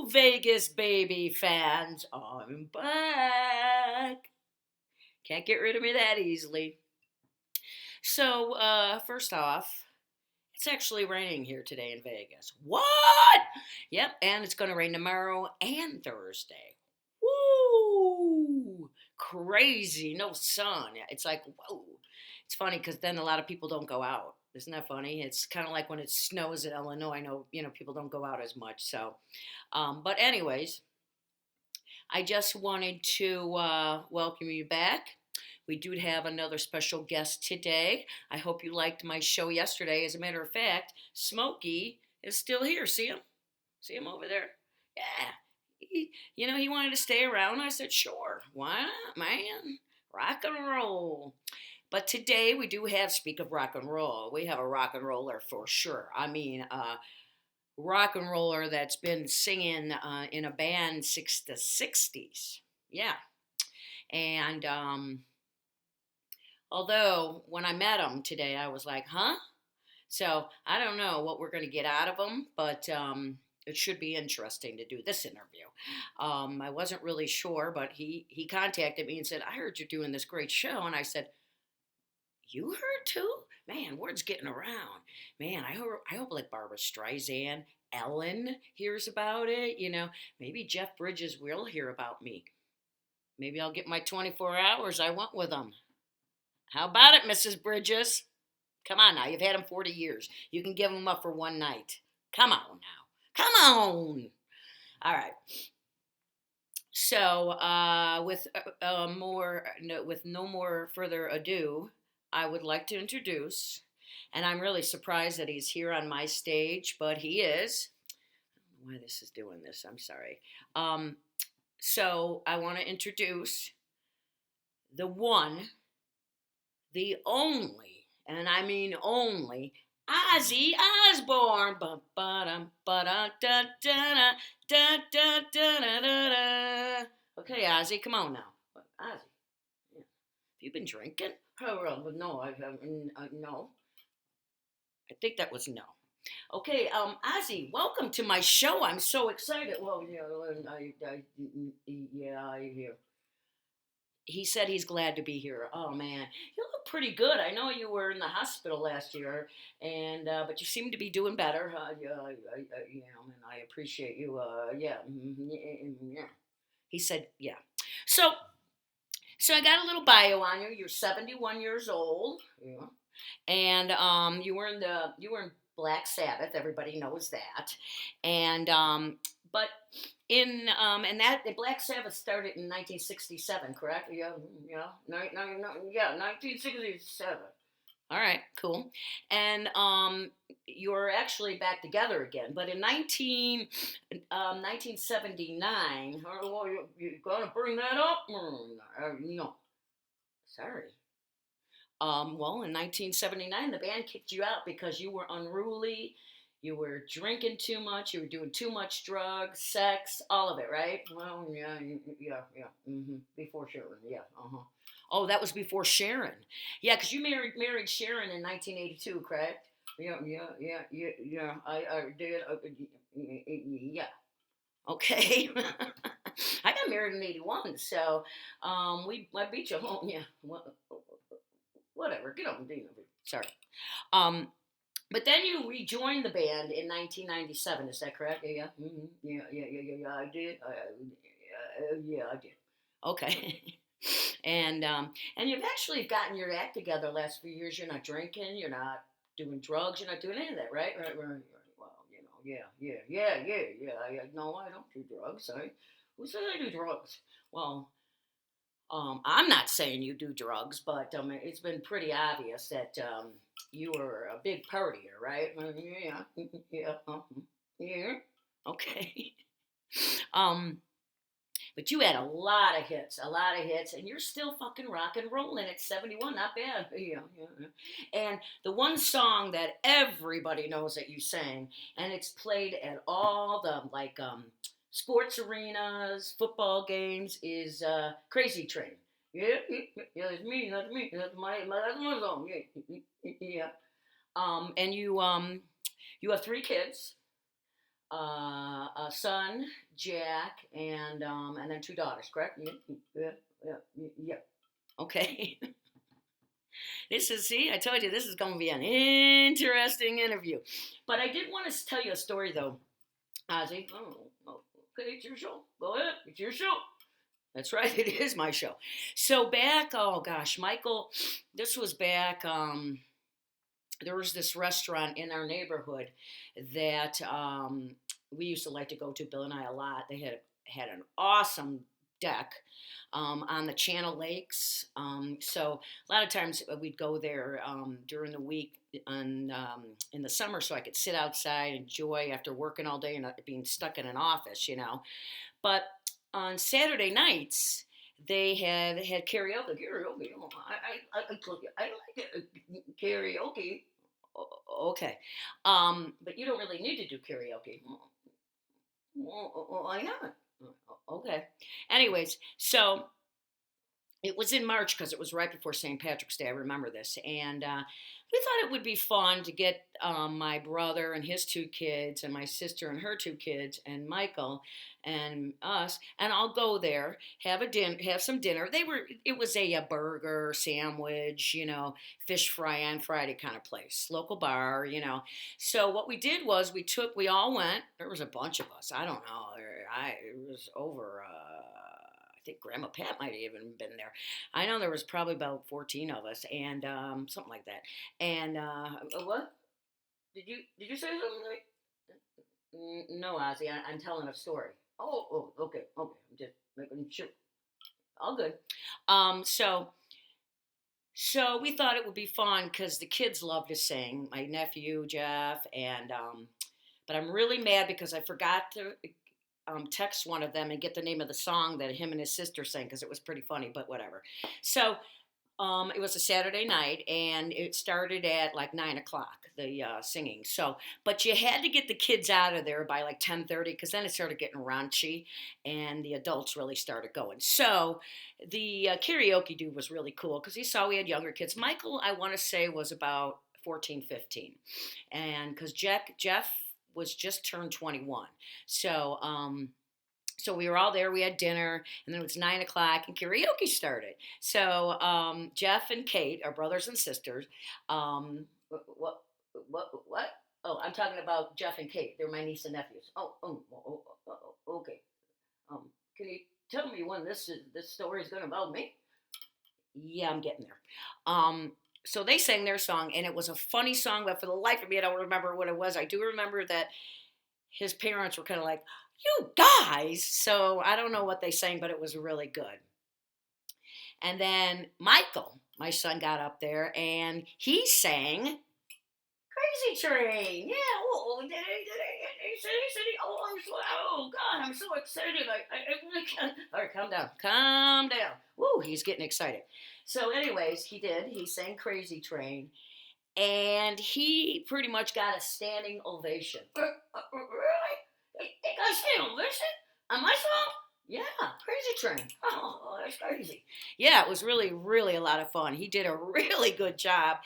Vegas baby fans, I'm back. Can't get rid of me that easily. So, first off, it's actually raining here today in Vegas. What? Yep, and it's going to rain tomorrow and Thursday. Woo! Crazy, no sun. It's like, whoa. It's funny because then a lot of people don't go out. Isn't that funny? It's kind of like when it snows in Illinois. I know, people don't go out as much. So, but anyways, I just wanted to welcome you back. We do have another special guest today. I hope you liked my show yesterday. As a matter of fact, Smokey is still here. See him? See him over there? Yeah. He wanted to stay around. I said, sure. Why not, man? Rock and roll. But today we do have, speak of rock and roll, we have a rock and roller for sure. I mean, rock and roller that's been singing in a band since the 60s. Yeah. And although when I met him today, I was like, huh? So I don't know what we're going to get out of him, but it should be interesting to do this interview. I wasn't really sure, but he contacted me and said, I heard you're doing this great show. And I said, you heard too? Man, word's getting around. Man, I hope like Barbara Streisand, Ellen hears about it. Maybe Jeff Bridges will hear about me. Maybe I'll get my 24 hours I want with him. How about it, Mrs. Bridges? Come on now, you've had him 40 years. You can give him up for one night. Come on now. Come on. All right. So, with no more further ado, I would like to introduce, and I'm really surprised that he's here on my stage, but he is. I don't know why this is doing this. I'm sorry. So I want to introduce the one, the only, and I mean only, Ozzy Osbourne. Okay, Ozzy, come on now. Ozzy, have you been drinking? Oh, well, no, I haven't. No. I think that was no. Okay, Ozzy, welcome to my show. I'm so excited. Well, I hear. He said he's glad to be here. Oh man, you look pretty good. I know you were in the hospital last year, and but you seem to be doing better. And I appreciate you. Yeah, yeah. He said, yeah. So, I got a little bio on you. You're 71 years old. Yeah. And you were in Black Sabbath. Everybody knows that. And but and that the Black Sabbath started in 1967, correct? Yeah, yeah, yeah, 1967. All right, cool. And you're actually back together again, but in 1979. Oh, you're gonna bring that up? No, sorry. Well, in 1979, the band kicked you out because you were unruly, you were drinking too much, you were doing too much drugs, sex, all of it, right? Well, yeah, yeah. Before Sharon, yeah, Oh, that was before Sharon. Yeah, because you married Sharon in 1982, correct? Yeah. I did. Yeah. Okay. I got married in '81, so I beat you home. Yeah. Whatever. Get on, sorry. Um, but then you rejoined the band in 1997. Is that correct? Yeah. Yeah. I did. Yeah, I did. Okay. And you've actually gotten your act together the last few years. You're not drinking. You're not doing drugs. You're not doing any of that, right? Right. Well, yeah. No, I don't do drugs. Who said I do drugs? Well, I'm not saying you do drugs, but it's been pretty obvious that you were a big partier, right? Yeah, yeah. Okay. um, but you had a lot of hits, and you're still fucking rock and rolling at 71. Not bad. Yeah. And the one song that everybody knows that you sang, and it's played at all the sports arenas, football games, is Crazy Train. Yeah, that's me. That's my song. Yeah. And you have three kids. son, Jack, and then 2 daughters. Correct? Yeah, yeah. Okay. See, I told you this is going to be an interesting interview. But I did want to tell you a story though, Ozzy. Oh, okay, it's your show. Go ahead, it's your show. That's right, it is my show. So back, oh gosh, Michael, this was back. There was this restaurant in our neighborhood that we used to like to go to, Bill and I, a lot. They had an awesome deck on the Channel Lakes. So a lot of times we'd go there during the week and in the summer, so I could sit outside, enjoy after working all day and being stuck in an office, you know. But on Saturday nights, they had karaoke. Karaoke. Oh, I like it. Karaoke. Okay. But you don't really need to do karaoke. Why not? Okay. Anyways, so it was in March because it was right before St. Patrick's Day. I remember this. And we thought it would be fun to get my brother and his 2 kids and my sister and her 2 kids and Michael and us, and I'll go there, have some dinner. It was a burger, sandwich, you know, fish fry on Friday kind of place, local bar, you know. So what we did was we all went. There was a bunch of us. I don't know. It was over. I think Grandma Pat might have even been there. I know there was probably about 14 of us, and something like that. And what? Did you say something? No, Ozzy. I'm telling a story. Okay. I'm just making sure. All good. So we thought it would be fun because the kids love to sing. My nephew Jeff, and but I'm really mad because I forgot to text one of them and get the name of the song that him and his sister sang because it was pretty funny, but whatever. So it was a Saturday night and it started at like 9 o'clock, the singing. So, but you had to get the kids out of there by like 10:30 because then it started getting raunchy and the adults really started going. So the karaoke dude was really cool because he saw we had younger kids. Michael, I want to say, was about 14, 15. And because Jeff was just turned 21. So we were all there. We had dinner, and then it was 9 o'clock, and karaoke started. So Jeff and Kate, our brothers and sisters, what? Oh, I'm talking about Jeff and Kate. They're my niece and nephews. Okay. Can you tell me when this story is going to involve me? Yeah, I'm getting there. So they sang their song, and it was a funny song, but for the life of me, I don't remember what it was. I do remember that his parents were kind of like, "You guys." So I don't know what they sang, but it was really good. And then Michael, my son, got up there and he sang Crazy Train. Yeah. Oh, did he? Oh God, I'm so excited. I really can't. All right, calm down. Calm down. Woo, he's getting excited. So, anyways, he did. He sang Crazy Train. And he pretty much got a standing ovation. Really? He got a standing ovation? On my song? Yeah, Crazy Train. Oh, that's crazy. Yeah, it was really, really a lot of fun. He did a really good job.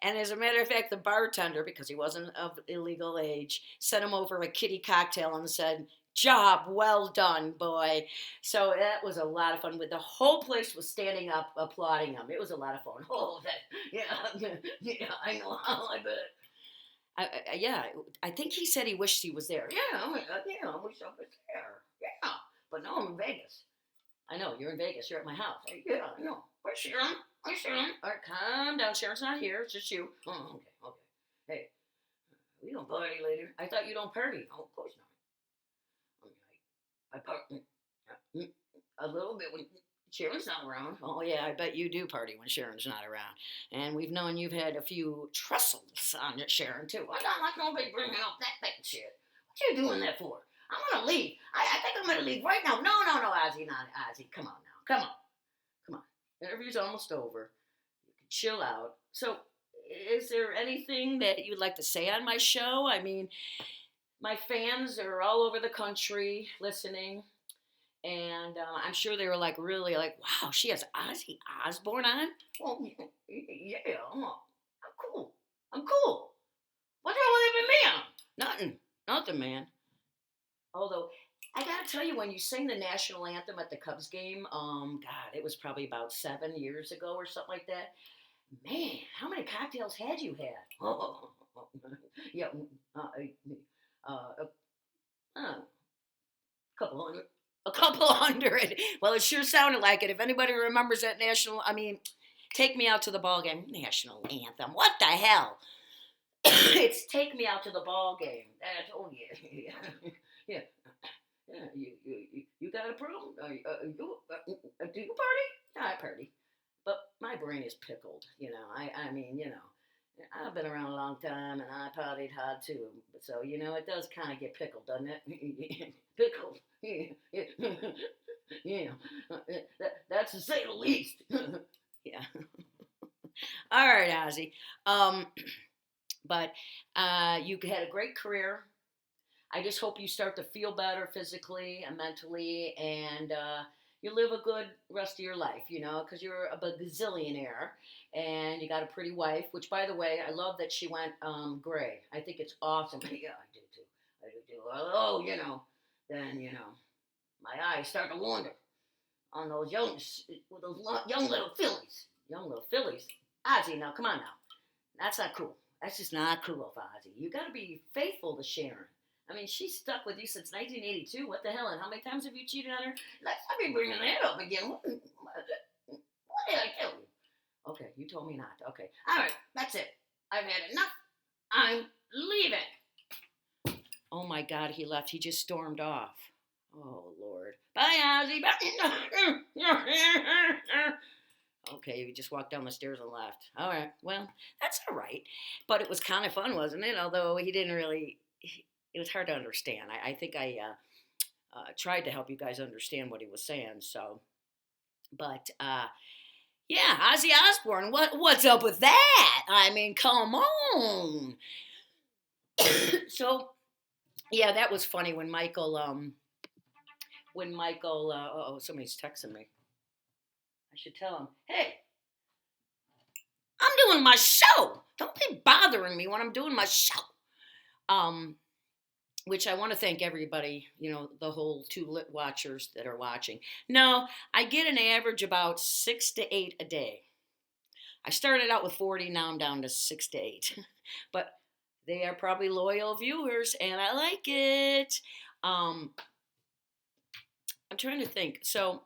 And as a matter of fact, the bartender, because he wasn't of illegal age, sent him over a kitty cocktail and said, "Job well done, boy." So that was a lot of fun. With the whole place was standing up, applauding him. It was a lot of fun. Oh, yeah, I know. I bet. Yeah, I think he said he wished he was there. Yeah, I wish I was there. Yeah, but no, I'm in Vegas. I know you're in Vegas. You're at my house. Yeah, I know. Where's Sharon? Where's Sharon? All right, calm down. Sharon's not here. It's just you. Oh, okay. Hey, we don't party later. I thought you don't party. Oh, of course not. I party a little bit when Sharon's not around. Oh yeah, I bet you do party when Sharon's not around. And we've known you've had a few trussles on Sharon too. I don't like nobody bringing up that shit. What you doing that for? I'm gonna leave. I think I'm gonna leave right now. No, Ozzy, not Ozzy. Come on now. Come on. The interview's almost over. You can chill out. So, is there anything that you'd like to say on my show? I mean, my fans are all over the country listening. And I'm sure they were like really like, wow, she has Ozzy Osbourne on. Well, yeah, I'm cool. I'm cool. What's wrong with having me on? Nothing, man. Although I gotta tell you, when you sing the national anthem at the Cubs game, God, it was probably about 7 years ago or something like that. Man, how many cocktails had you had? Oh, yeah, a couple hundred. A couple hundred. Well, it sure sounded like it. If anybody remembers that national, I mean, take me out to the ball game. National anthem. What the hell? It's take me out to the ball game. I told you. Yeah. Yeah, you got a problem? Do you party? Yeah, I party. But my brain is pickled, I mean, I've been around a long time and I partied hard too. So, it does kind of get pickled, doesn't it? Pickled. Yeah. That's to say the least. Yeah. All right, Ozzy. Um, but you had a great career. I just hope you start to feel better physically and mentally, and you live a good rest of your life, because you're a gazillionaire and you got a pretty wife, which, by the way, I love that she went gray. I think it's awesome. Yeah, I do too. I do too. Oh, then, my eyes start to wander on those young little fillies. Young little fillies. Ozzy, now, come on now. That's not cool. That's just not cool, Ozzy. You got to be faithful to Sharon. I mean, she's stuck with you since 1982. What the hell? And how many times have you cheated on her? Let's not be bringing that up again. What did I tell you? Okay, you told me not. Okay. All right, that's it. I've had enough. I'm leaving. Oh my God, he left. He just stormed off. Oh, Lord. Bye, Ozzy. Bye. Okay, you just walked down the stairs and left. All right, well, that's all right. But it was kind of fun, wasn't it? Although he didn't really, it was hard to understand. I think I tried to help you guys understand what he was saying. So, but yeah, Ozzy Osbourne, what's up with that? I mean, come on. So, yeah, that was funny when Michael, somebody's texting me. I should tell him, hey, I'm doing my show. Don't be bothering me when I'm doing my show. Which I want to thank everybody, the whole 2 lit watchers that are watching. No, I get an average about 6 to 8 a day. I started out with 40, now I'm down to 6 to 8. But they are probably loyal viewers, and I like it. I'm trying to think. So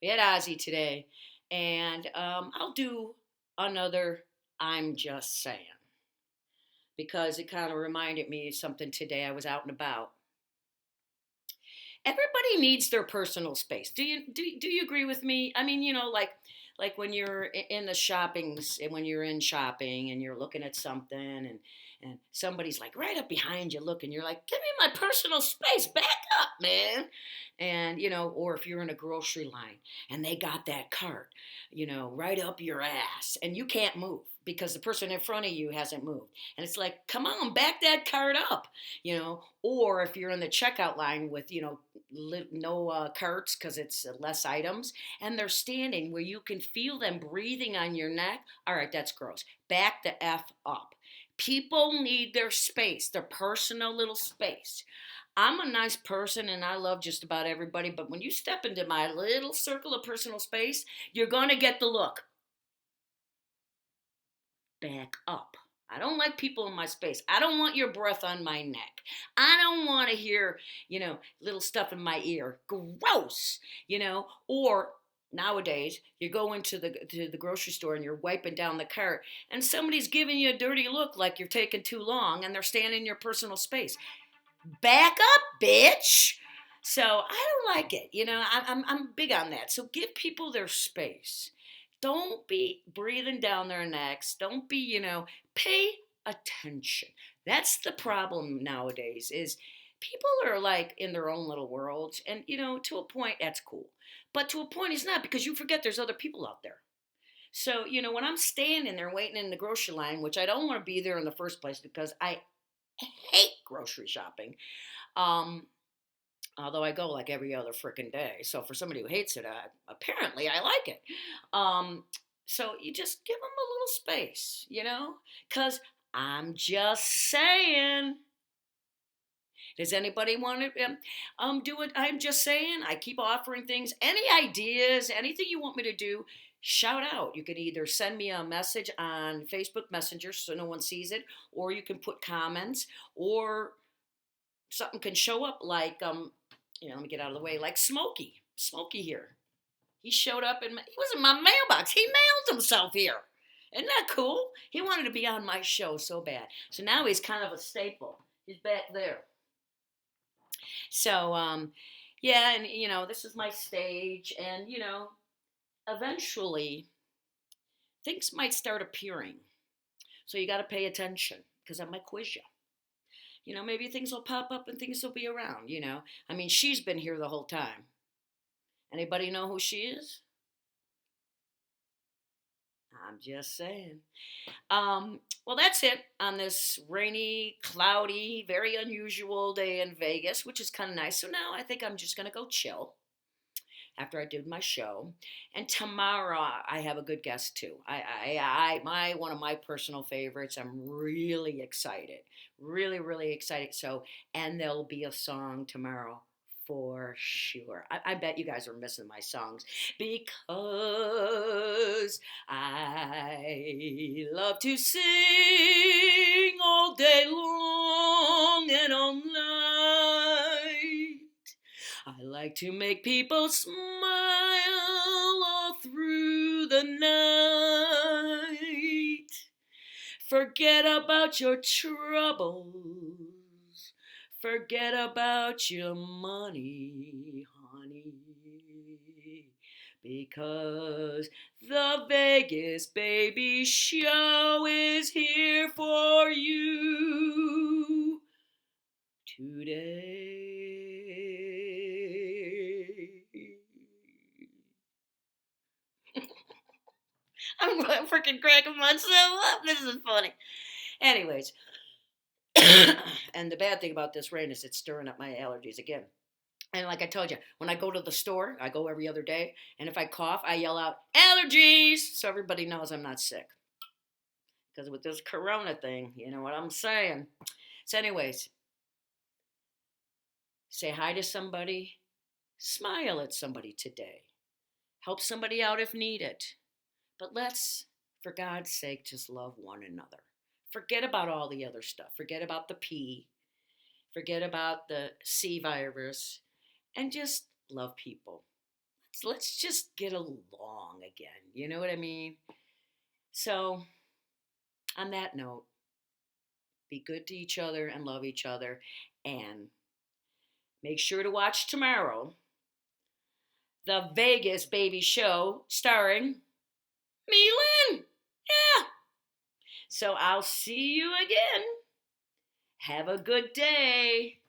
we had Ozzy today, and I'll do another I'm Just Saying, because it kind of reminded me of something today. I was out and about. Everybody needs their personal space. Do you agree with me? I mean, like when you're in the shoppings and when you're in shopping and you're looking at something and somebody's like right up behind you looking, you're like, give me my personal space, back up, man. And or if you're in a grocery line and they got that cart, right up your ass and you can't move because the person in front of you hasn't moved. And it's like, come on, back that cart up, or if you're in the checkout line with, no carts because it's less items and they're standing where you can feel them breathing on your neck. All right, that's gross. Back the F up. People need their space, their personal little space. I'm a nice person and I love just about everybody, but when you step into my little circle of personal space, you're going to get the look. Back up. I don't like people in my space. I don't want your breath on my neck. I don't want to hear, little stuff in my ear. Gross, or nowadays you go into the grocery store and you're wiping down the cart and somebody's giving you a dirty look like you're taking too long and they're standing in your personal space. Back up, bitch. So I don't like it. I'm big on that. So give people their space. Don't be breathing down their necks. Don't be, pay attention. That's the problem nowadays is people are like in their own little worlds. And, to a point, that's cool. But to a point, it's not because you forget there's other people out there. So, when I'm standing there waiting in the grocery line, which I don't want to be there in the first place because I hate grocery shopping. Although I go like every other freaking day. So for somebody who hates it, apparently I like it. So you just give them a little space, because I'm just saying. Does anybody want to do it? I'm just saying. I keep offering things. Any ideas? Anything you want me to do? Shout out. You can either send me a message on Facebook Messenger so no one sees it, or you can put comments, or something can show up like let me get out of the way, like Smokey here. He showed up and he was in my mailbox. He mailed himself here. Isn't that cool? He wanted to be on my show so bad. So now he's kind of a staple. He's back there. So yeah, and this is my stage, and eventually things might start appearing. So you got to pay attention because I might quiz you. Maybe things will pop up and things will be around. I mean, she's been here the whole time. Anybody know who she is? I'm just saying. Well, that's it on this rainy, cloudy, very unusual day in Vegas, which is kind of nice. So now I think I'm just going to go chill after I did my show. And tomorrow I have a good guest too. My one of my personal favorites. I'm really excited, really, really excited. So, and there'll be a song tomorrow for sure. I bet you guys are missing my songs because I love to sing all day long and all night. I like to make people smile all through the night. Forget about your troubles. Forget about your money, honey. Because the Vegas Baby Show is here for you today. I'm freaking cracking myself up. This is funny. Anyways, and the bad thing about this rain is it's stirring up my allergies again. And like I told you, when I go to the store, I go every other day, and if I cough, I yell out, allergies, so everybody knows I'm not sick. Because with this corona thing, you know what I'm saying. So anyways, say hi to somebody, smile at somebody today, help somebody out if needed. But let's, for God's sake, just love one another. Forget about all the other stuff. Forget about the P. Forget about the C virus. And just love people. Let's just get along again. You know what I mean? So, on that note, be good to each other and love each other. And make sure to watch tomorrow the Vegas Baby Show starring me, Lynn. Yeah. So I'll see you again. Have a good day.